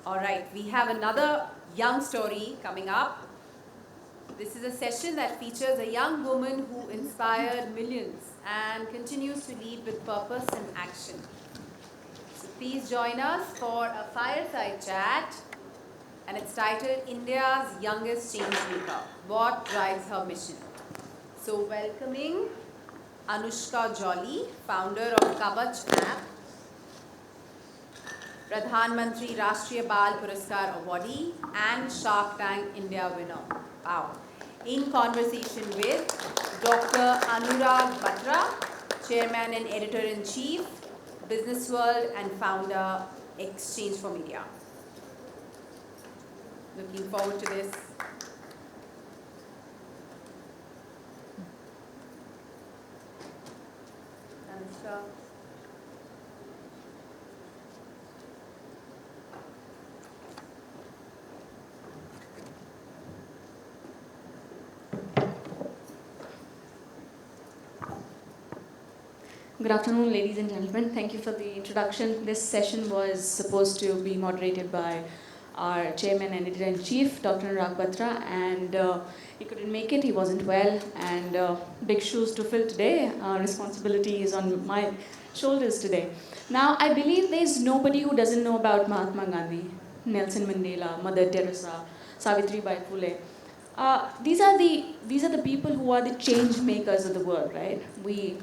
All right, we have another young story coming up. This is a session that features a young woman who inspired millions and continues to lead with purpose and action. So please join us for a fireside chat, and it's titled India's Youngest Changemaker, What Drives Her Mission? So welcoming Anoushka Jollyy, founder of Kavach App, Pradhan Mantri Rashtriya Puraskar awardee and Shark Tank India winner. Wow. In conversation with Dr. Anurag Batra, Chairman and Editor-in-Chief, BusinessWorld and founder, Exchange for Media. Looking forward to this. Anoushka. Good afternoon, ladies and gentlemen. Thank you for the introduction. This session was supposed to be moderated by our chairman and editor-in-chief, Dr. Anurag Batra, and he couldn't make it. He wasn't well, and big shoes to fill today. Responsibility is on my shoulders today. Now, I believe there's nobody who doesn't know about Mahatma Gandhi, Nelson Mandela, Mother Teresa, Savitribai Phule. These are the people who are the change makers of the world, right? We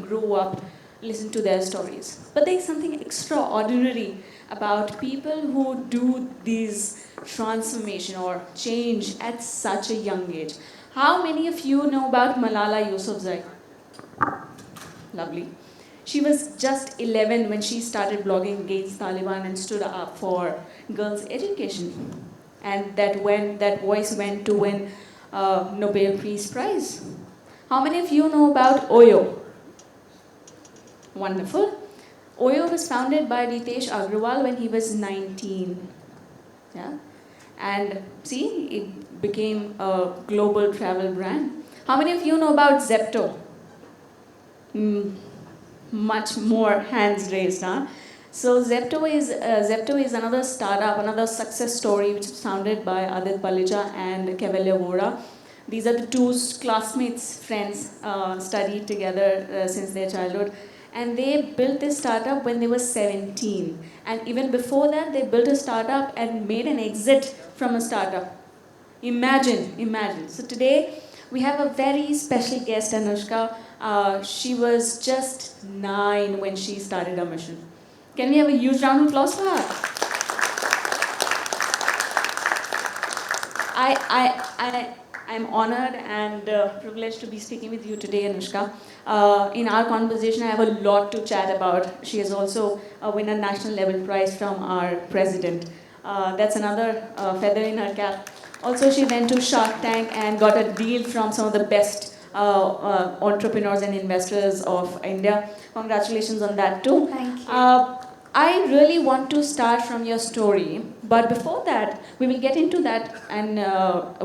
grew up, listened to their stories. But there's something extraordinary about people who do these transformation or change at such a young age. How many of you know about Malala Yousafzai? Lovely. She was just 11 when she started blogging against Taliban and stood up for girls' education. And that voice went to win Nobel Peace Prize. How many of you know about OYO? Wonderful. OYO was founded by Ritesh Agrawal when he was 19. Yeah? And see, it became a global travel brand. How many of you know about Zepto? Much more hands raised, huh? So Zepto is another startup, another success story which was founded by Adit Palija and Kavach App. These are the two classmates, friends, studied together since their childhood. And they built this startup when they were 17. And even before that, they built a startup and made an exit from a startup. Imagine. So today, we have a very special guest, Anoushka. She was just 9 when she started her mission. Can we have a huge round of applause for her? I'm honored and privileged to be speaking with you today, Anoushka. In our conversation, I have a lot to chat about. She has also won a national level prize from our president. That's another feather in her cap. Also, she went to Shark Tank and got a deal from some of the best entrepreneurs and investors of India. Congratulations on that too. Thank you. I really want to start from your story, but before that, we will get into that and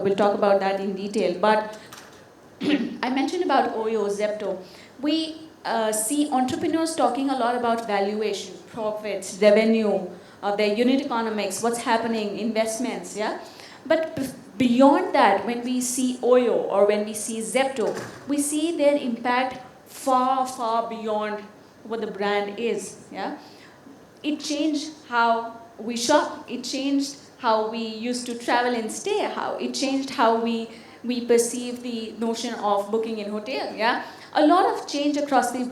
we'll talk about that in detail. But I mentioned about OYO, Zepto. We see entrepreneurs talking a lot about valuation, profits, revenue, their unit economics, what's happening, investments, yeah? But beyond that, when we see OYO or when we see Zepto, we see their impact far, far beyond what the brand is, yeah? It changed how we shop. It changed how we used to travel and stay. How it changed how we perceive the notion of booking in hotel. Yeah, a lot of change across the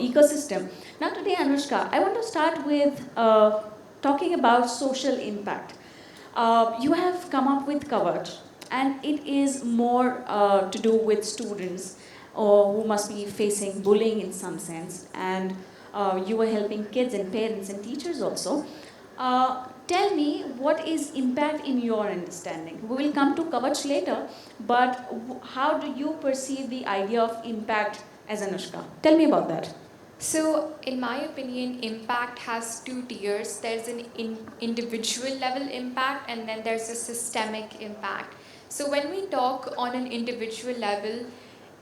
ecosystem. Now today, Anoushka, I want to start with talking about social impact. You have come up with Kavach, and it is more to do with students who must be facing bullying in some sense, and you are helping kids and parents and teachers also. Tell me, what is impact in your understanding? We will come to Kavach later, but how do you perceive the idea of impact as Anoushka? Tell me about that. So, in my opinion, impact has two tiers. There's an individual level impact, and then there's a systemic impact. So, when we talk on an individual level,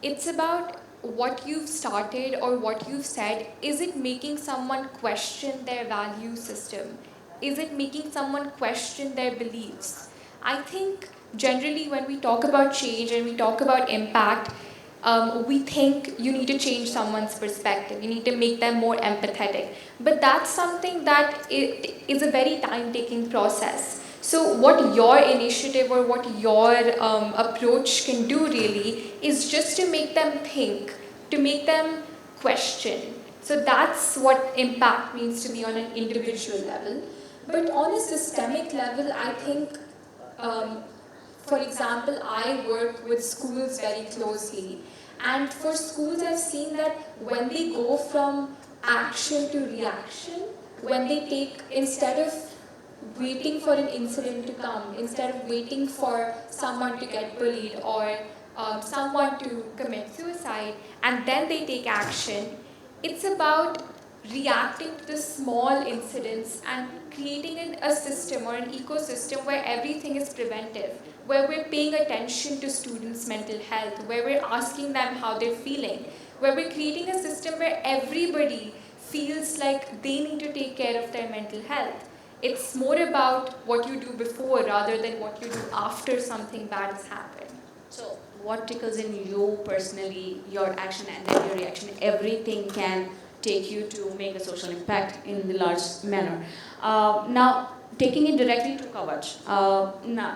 it's about what you've started or what you've said. Is it making someone question their value system? is it making someone question their beliefs? I think generally when we talk about change and we talk about impact, we think you need to change someone's perspective. You need to make them more empathetic. But that's something that is a very time-taking process. So what your initiative or what your approach can do really is just to make them think, to make them question. So that's what impact means to me on an individual level. But on a systemic level, I think, for example, I work with schools very closely. And for schools, I've seen that when they go from action to reaction, when they take, instead of waiting for an incident to come, instead of waiting for someone to get bullied or someone to commit suicide, and then they take action, it's about reacting to the small incidents and creating a system or an ecosystem where everything is preventive, where we're paying attention to students' mental health, where we're asking them how they're feeling, where we're creating a system where everybody feels like they need to take care of their mental health. It's more about what you do before rather than what you do after something bad has happened. So, what tickles in you personally, your action and then your reaction, everything can take you to make a social impact in the large manner. Now, taking it directly to Kavach.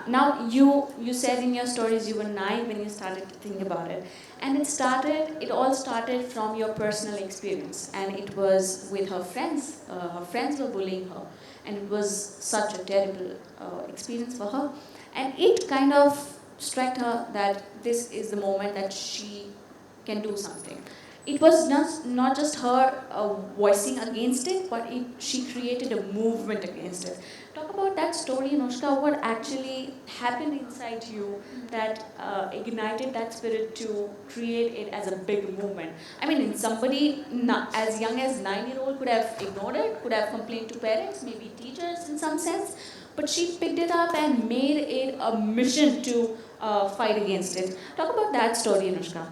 Now you said in your stories you were 9 when you started to think about it, and it all started from your personal experience, and it was with her friends. Her friends were bullying her, and it was such a terrible experience for her, and it kind of struck her that this is the moment that she can do something. It was not just her voicing against it, but she created a movement against it. Talk about that story, Anoushka. What actually happened inside you that ignited that spirit to create it as a big movement? I mean, somebody as young as 9-year-old could have ignored it, could have complained to parents, maybe teachers in some sense, but she picked it up and made it a mission to fight against it. Talk about that story, Anoushka.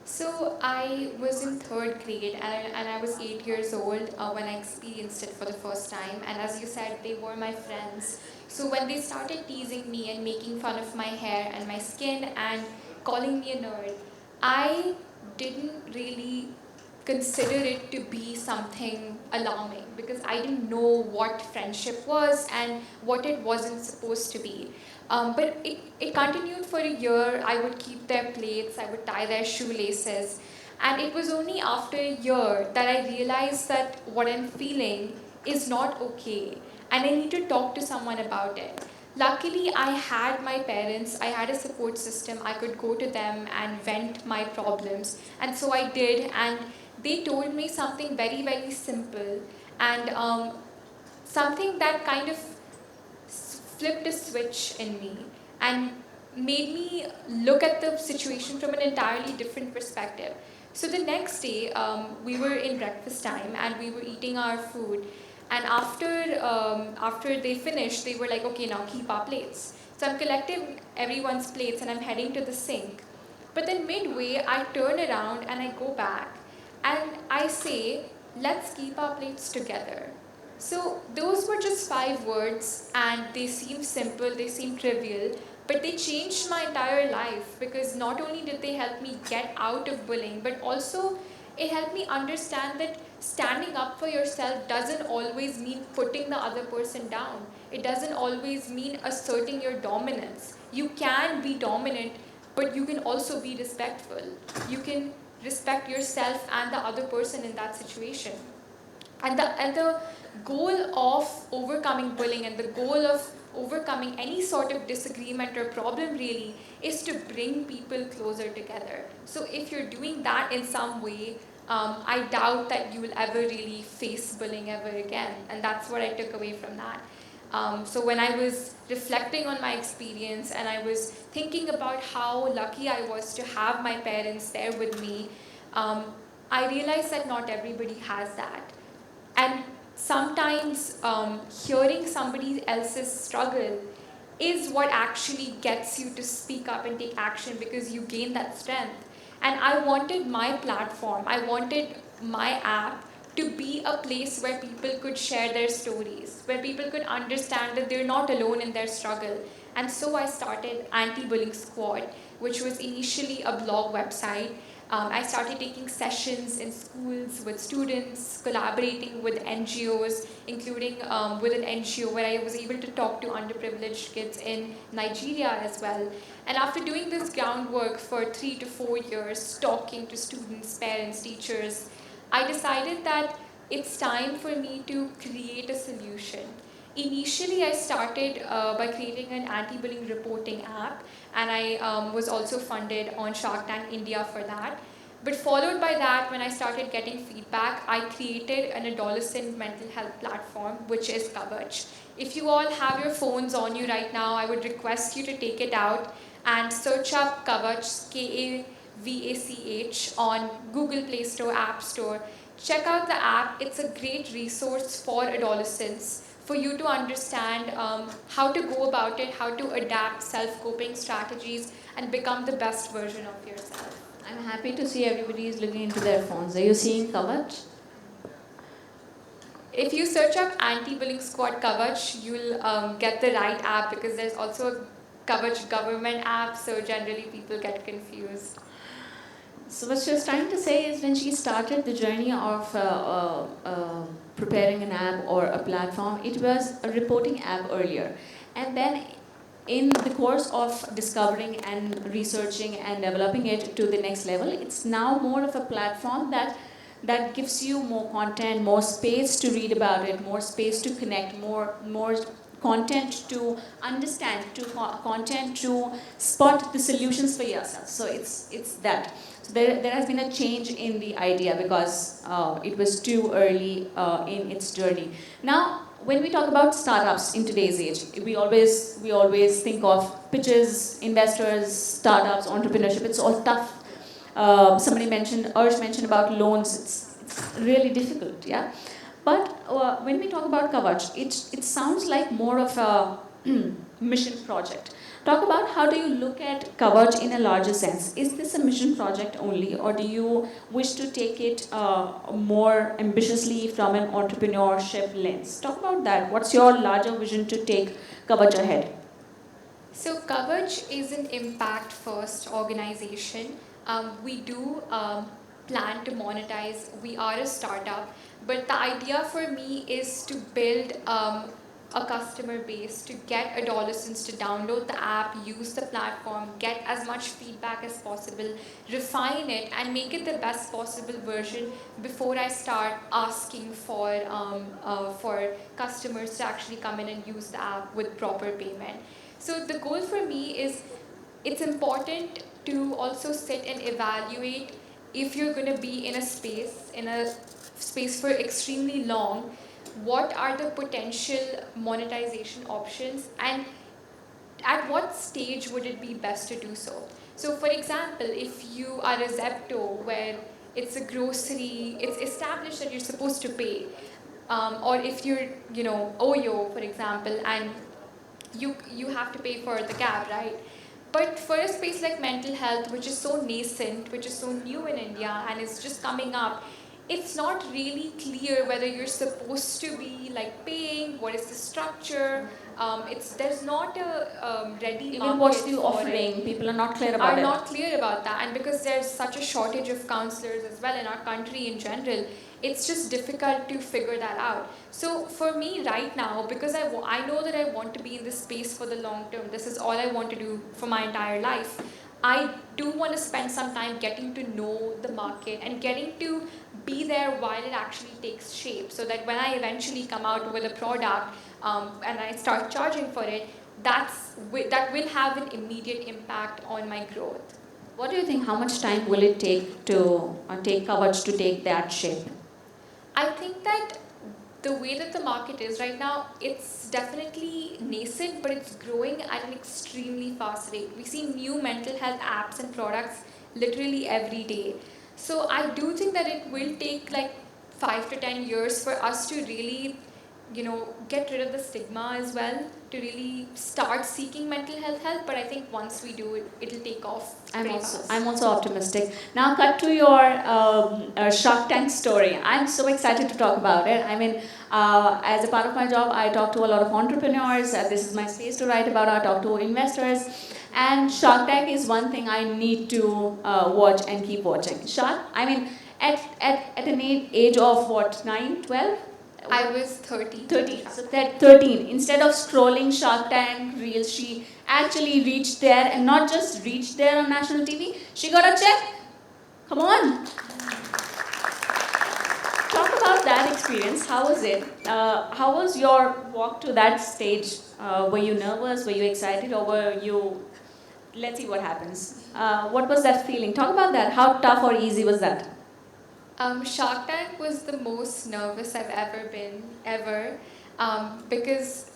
So I was in third grade and I was 8 years old when I experienced it for the first time. And as you said, they were my friends. So when they started teasing me and making fun of my hair and my skin and calling me a nerd, I didn't really consider it to be something alarming because I didn't know what friendship was and what it wasn't supposed to be. But it continued for a year. I would keep their plates, I would tie their shoelaces. And it was only after a year that I realized that what I'm feeling is not okay. And I need to talk to someone about it. Luckily, I had my parents, I had a support system. I could go to them and vent my problems. And so I did. And they told me something very, very simple. And something that kind of flipped a switch in me and made me look at the situation from an entirely different perspective. So the next day, we were in breakfast time and we were eating our food. And after they finished, they were like, okay, now keep our plates. So I'm collecting everyone's plates and I'm heading to the sink. But then midway, I turn around and I go back and I say, let's keep our plates together. So those were just 5 words and they seem simple, they seem trivial, but they changed my entire life because not only did they help me get out of bullying, but also it helped me understand that standing up for yourself doesn't always mean putting the other person down. It doesn't always mean asserting your dominance. You can be dominant, but you can also be respectful. You can respect yourself and the other person in that situation. And the goal of overcoming bullying and the goal of overcoming any sort of disagreement or problem really is to bring people closer together. So if you're doing that in some way, I doubt that you will ever really face bullying ever again. And that's what I took away from that. So when I was reflecting on my experience and I was thinking about how lucky I was to have my parents there with me, I realized that not everybody has that. And sometimes hearing somebody else's struggle is what actually gets you to speak up and take action because you gain that strength. And I wanted my platform, I wanted my app to be a place where people could share their stories, where people could understand that they're not alone in their struggle. And so I started Anti-Bullying Squad, which was initially a blog website. I started taking sessions in schools with students, collaborating with NGOs, including with an NGO where I was able to talk to underprivileged kids in Nigeria as well. And after doing this groundwork for 3 to 4 years, talking to students, parents, teachers, I decided that it's time for me to create a solution. Initially, I started by creating an anti-bullying reporting app, and I was also funded on Shark Tank India for that. But followed by that, when I started getting feedback, I created an adolescent mental health platform, which is Kavach. If you all have your phones on you right now, I would request you to take it out and search up Kavach, Kavach, on Google Play Store, App Store. Check out the app. It's a great resource for adolescents for you to understand how to go about it, how to adapt self-coping strategies, and become the best version of yourself. I'm happy to see everybody is looking into their phones. Are you seeing Kavach? If you search up Anti-Bullying Squad Kavach, you'll get the right app, because there's also a Kavach government app, so generally people get confused. So what she was trying to say is, when she started the journey of preparing an app or a platform, it was a reporting app earlier. And then in the course of discovering and researching and developing it to the next level, it's now more of a platform that gives you more content, more space to read about it, more space to connect, more content to understand, content to spot the solutions for yourself. So it's that. So there has been a change in the idea, because it was too early in its journey. Now, when we talk about startups in today's age, we always think of pitches, investors, startups, entrepreneurship. It's all tough. Somebody mentioned, Ursh mentioned about loans. It's really difficult, yeah. But when we talk about Kavach, it sounds like more of a mission project. Talk about, how do you look at Kavach in a larger sense? Is this a mission project only, or do you wish to take it more ambitiously from an entrepreneurship lens? Talk about that. What's your larger vision to take Kavach ahead? So Kavach is an impact-first organization. We do plan to monetize. We are a startup, but the idea for me is to build a customer base, to get adolescents to download the app, use the platform, get as much feedback as possible, refine it, and make it the best possible version before I start asking for customers to actually come in and use the app with proper payment. So the goal for me is, it's important to also sit and evaluate, if you're going to be in a space for extremely long, what are the potential monetization options, and at what stage would it be best to do so. So for example, if you are a Zepto, where it's a grocery, it's established that you're supposed to pay, or if you're, Oyo, for example, and you have to pay for the cab, right? But for a space like mental health, which is so nascent, which is so new in India and is just coming up, it's not really clear whether you're supposed to be like paying, what is the structure. There's not a ready Even market what's the for offering, it. people are not clear about Are it. not clear about that, and because there's such a shortage of counselors as well in our country in general, it's just difficult to figure that out. So for me right now, because I know that I want to be in this space for the long term, this is all I want to do for my entire life, I do want to spend some time getting to know the market and getting to be there while it actually takes shape, so that when I eventually come out with a product and I start charging for it, that will have an immediate impact on my growth. What do you think? How much time will it take to take Kavach to take that shape? I think that the way that the market is right now, it's definitely nascent, but it's growing at an extremely fast rate. We see new mental health apps and products literally every day. So I do think that it will take like 5 to 10 years for us to really get rid of the stigma as well, to really start seeking mental health help. But I think once we do it, it'll take off. I'm also optimistic. Now, cut to your Shark Tank story. I'm so excited to talk about it. I mean, as a part of my job, I talk to a lot of entrepreneurs. This is my space to write about. I talk to investors, and Shark Tank is one thing I need to watch and keep watching. I mean, at an age of what, 9, 12? I was 13. 13. So that 13, instead of scrolling Shark Tank reels, she actually reached there, and not just reached there on national TV, she got a check. Come on. Talk about that experience. How was it? How was your walk to that stage? Were you nervous? Were you excited? Or were you, let's see what happens? What was that feeling? Talk about that. How tough or easy was that? Shark Tank was the most nervous I've ever been, ever, because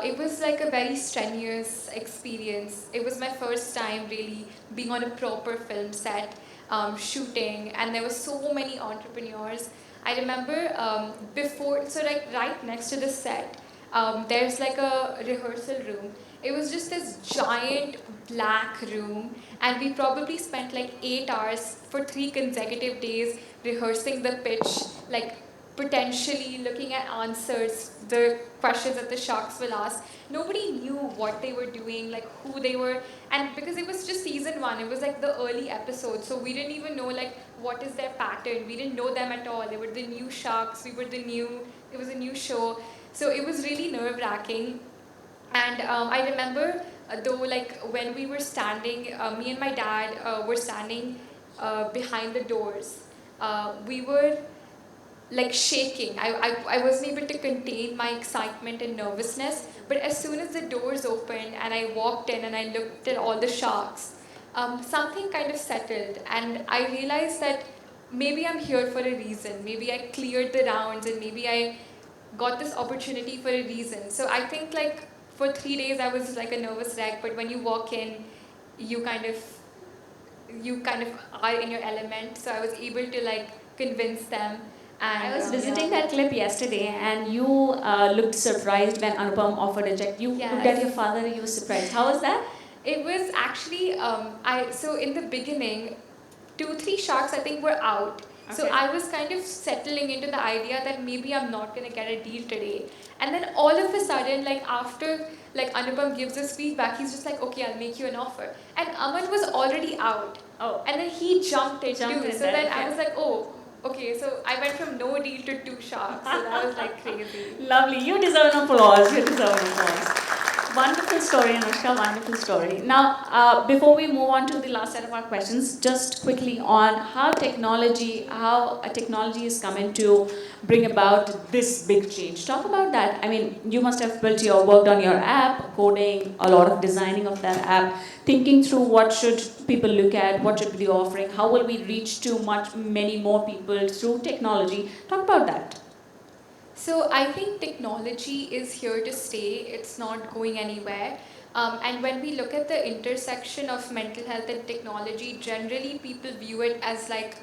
it was like a very strenuous experience. It was my first time really being on a proper film set, shooting, and there were so many entrepreneurs. I remember before, so like right next to the set, there's like a rehearsal room. It was just this giant black room, and we probably spent like 8 hours for 3 consecutive days rehearsing the pitch, like potentially looking at answers, the questions that the sharks will ask. Nobody knew what they were doing, like who they were, and because it was just season 1, it was like the early episode, so we didn't even know like what is their pattern. We didn't know them at all. They were the new sharks. It was a new show, so it was really nerve-wracking. And I remember, though, like when we were standing, me and my dad were standing behind the doors. We were like shaking. I wasn't able to contain my excitement and nervousness. But as soon as the doors opened and I walked in and I looked at all the sharks, something kind of settled. And I realized that maybe I'm here for a reason. Maybe I cleared the rounds, and maybe I got this opportunity for a reason. So I think like for 3 days I was like a nervous wreck, but when you walk in, you kind of are in your element. So I was able to like convince them. And I was visiting that clip yesterday, and you looked surprised when Anupam offered a check. You looked at your father, you were surprised. How was that? It was actually, so in the beginning, 2-3 sharks I think were out. Okay. So I was kind of settling into the idea that maybe I'm not going to get a deal today. And then all of a sudden, like after like Anupam gives us feedback, he's just like, okay, I'll make you an offer. And Aman was already out. Oh. And then he jumped in too. So then I was like, oh, okay, so I went from no deal to 2 sharks. So that was like crazy. Lovely. You deserve an applause. You deserve an applause. Wonderful story, Anoushka. Wonderful story. Now, before we move on to the last set of our questions, just quickly on how technology is coming to bring about this big change. Talk about that. I mean, you must have worked on your app, coding, a lot of designing of that app, thinking through what should people look at, what should be the offering, how will we reach to many more people through technology. Talk about that. So I think technology is here to stay. It's not going anywhere. And when we look at the intersection of mental health and technology, generally people view it as like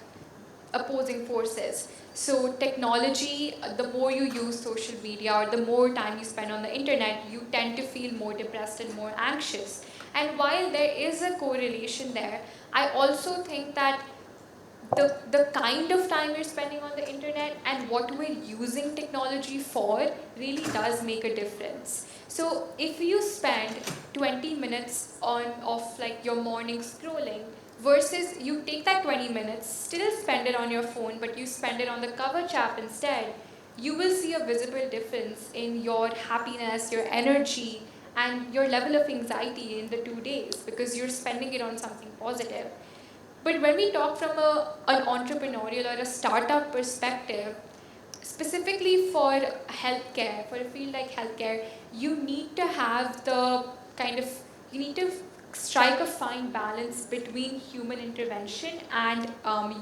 opposing forces. So technology, the more you use social media or the more time you spend on the internet, you tend to feel more depressed and more anxious. And while there is a correlation there, I also think that the kind of time we're spending on the internet and what we're using technology for really does make a difference. So if you spend 20 minutes of like your morning scrolling versus you take that 20 minutes, still spend it on your phone, but you spend it on the Kavach app instead, you will see a visible difference in your happiness, your energy, and your level of anxiety in the 2 days because you're spending it on something positive. But when we talk from an entrepreneurial or a startup perspective, specifically for healthcare, for a field like healthcare, you need to have you need to strike a fine balance between human intervention and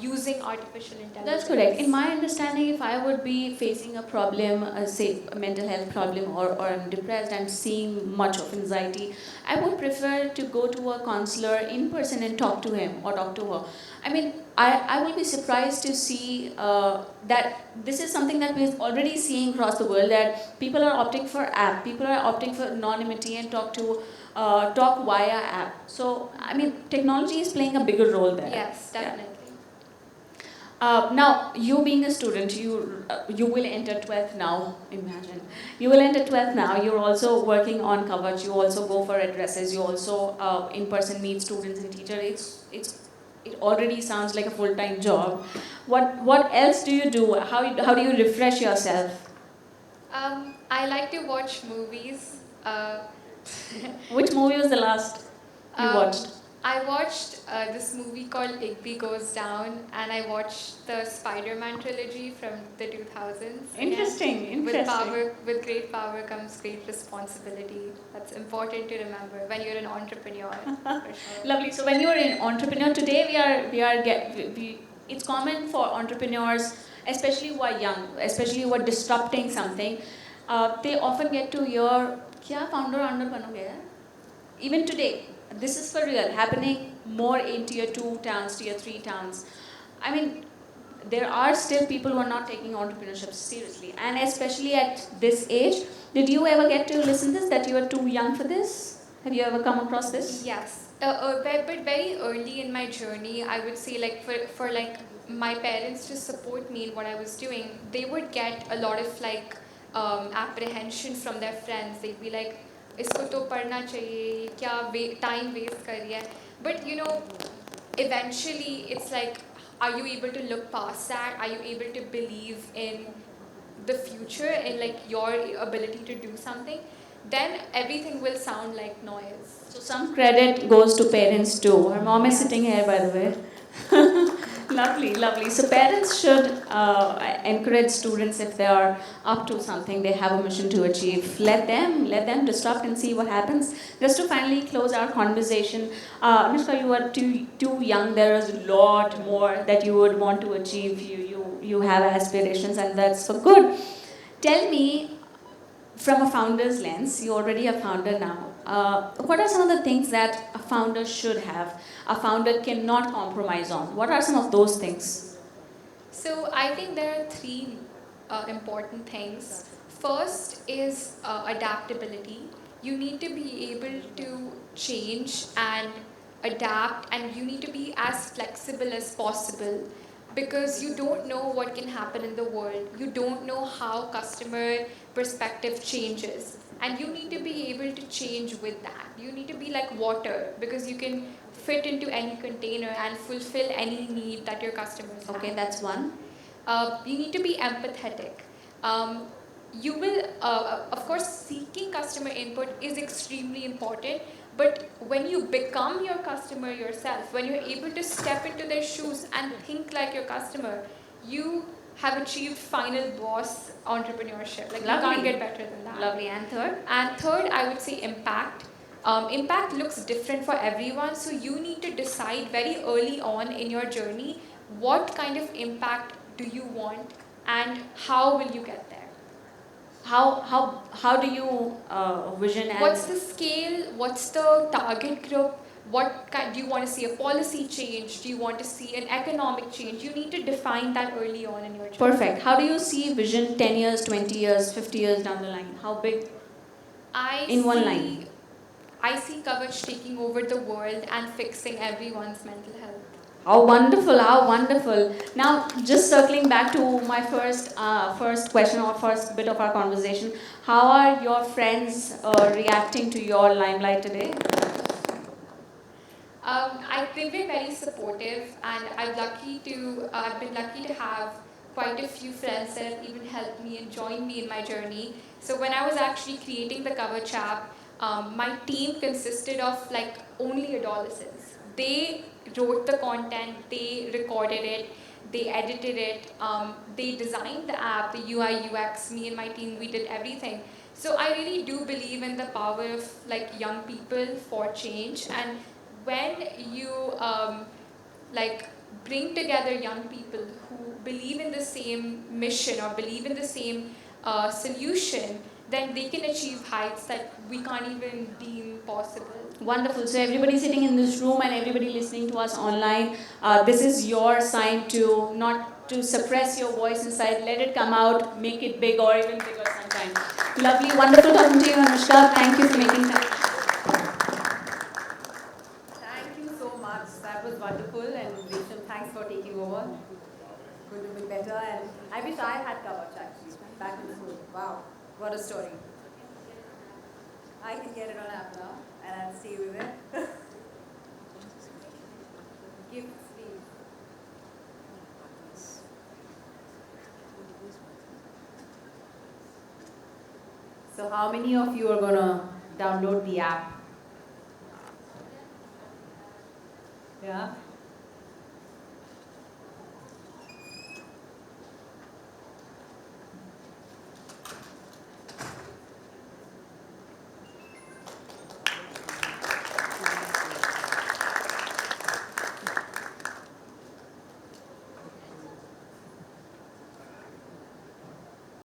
using artificial intelligence. That's correct. In my understanding, if I would be facing a problem, say a mental health problem, or I'm depressed, I'm seeing much of anxiety, I would prefer to go to a counselor in person and talk to him or talk to her. I mean, I will be surprised to see that this is something that we're already seeing across the world, that people are opting for app, people are opting for anonymity and talk via app. So, I mean, technology is playing a bigger role there. Yes, Yeah. definitely. Now, you being a student, you will enter 12th now, imagine. You will enter 12th now, you're also working on Kavach, you also go for addresses, you also in-person meet students and teachers. It already sounds like a full-time job. What else do you do? How do you refresh yourself? I like to watch movies. Which movie was the last you watched? I watched this movie called Igby Goes Down, and I watched the Spider-Man trilogy from the 2000s. Interesting. With great power comes great responsibility. That's important to remember when you're an entrepreneur. For sure. Lovely. So when you're an entrepreneur today, it's common for entrepreneurs, especially who are young, especially who are disrupting something. They often get to hear, "Kya founder under banoge yaar?" Even today, this is for real, happening more in tier 2 towns, tier 3 towns. I mean, there are still people who are not taking entrepreneurship seriously, and especially at this age. Did you ever get to listen to this, that you are too young for this? Have you ever come across this? Yes, but very early in my journey, I would say, like for like my parents to support me in what I was doing, they would get a lot of like apprehension from their friends. They'd be like, "इसको तो पढ़ना चाहिए, क्या time waste कर रही है?" But you know, eventually it's like, are you able to look past that? Are you able to believe in the future and like your ability to do something? Then everything will sound like noise. So some credit goes to parents too. Her mom is sitting here, by the way. Lovely, lovely. So parents should encourage students if they are up to something, they have a mission to achieve. Let them disrupt and see what happens. Just to finally close our conversation, Anoushka, you are too young. There is a lot more that you would want to achieve. You have aspirations, and that's for good. Tell me, from a founder's lens, you're already a founder now. What are some of the things that a founder should have, a founder cannot compromise on? What are some of those things? So I think there are three important things. First is adaptability. You need to be able to change and adapt, and you need to be as flexible as possible, because you don't know what can happen in the world. You don't know how customer perspective changes, and you need to be able to change with that. You need to be like water, because you can fit into any container and fulfill any need that your customers have. Okay, that's one. You need to be empathetic. You will, of course, seeking customer input is extremely important. But when you become your customer yourself, when you're able to step into their shoes and think like your customer, you have achieved final boss entrepreneurship. Like, Lovely. you can't get better than that. Lovely. And third? And third, I would say impact. Impact looks different for everyone, so you need to decide very early on in your journey what kind of impact do you want and how will you get there. How do you vision and What's the scale? What's the target group? What kind, do you want to see a policy change? Do you want to see an economic change? You need to define that early on in your journey. perfect? How do you see vision 10 years, 20 years, 50 years down the line? How big? In one line. I see Kavach taking over the world and fixing everyone's mental health. How wonderful, how wonderful. Now, just circling back to my first question or first bit of our conversation, how are your friends reacting to your limelight today? They've been very supportive, and I've been lucky to have quite a few friends that have even helped me and joined me in my journey. So when I was actually creating the Kavach App, my team consisted of like only adolescents. They wrote the content, they recorded it, they edited it, they designed the app, the UI, UX. Me and my team, we did everything. So I really do believe in the power of like young people for change, and when you like bring together young people who believe in the same mission or believe in the same solution, then they can achieve heights that we can't even deem possible. Wonderful. So everybody sitting in this room and everybody listening to us online, this is your sign to not to suppress your voice inside. Let it come out, make it big or even bigger sometime. Lovely, wonderful talking to you, Anoushka. Thank you for making time. Thank you so much. That was wonderful. And Reshma, thanks for taking over. Could have been better. And I wish I had Kavach actually back in school. Wow, what a story. I can get it on app now, and I'll stay with it. Gifts, please. So how many of you are gonna download the app? Yeah.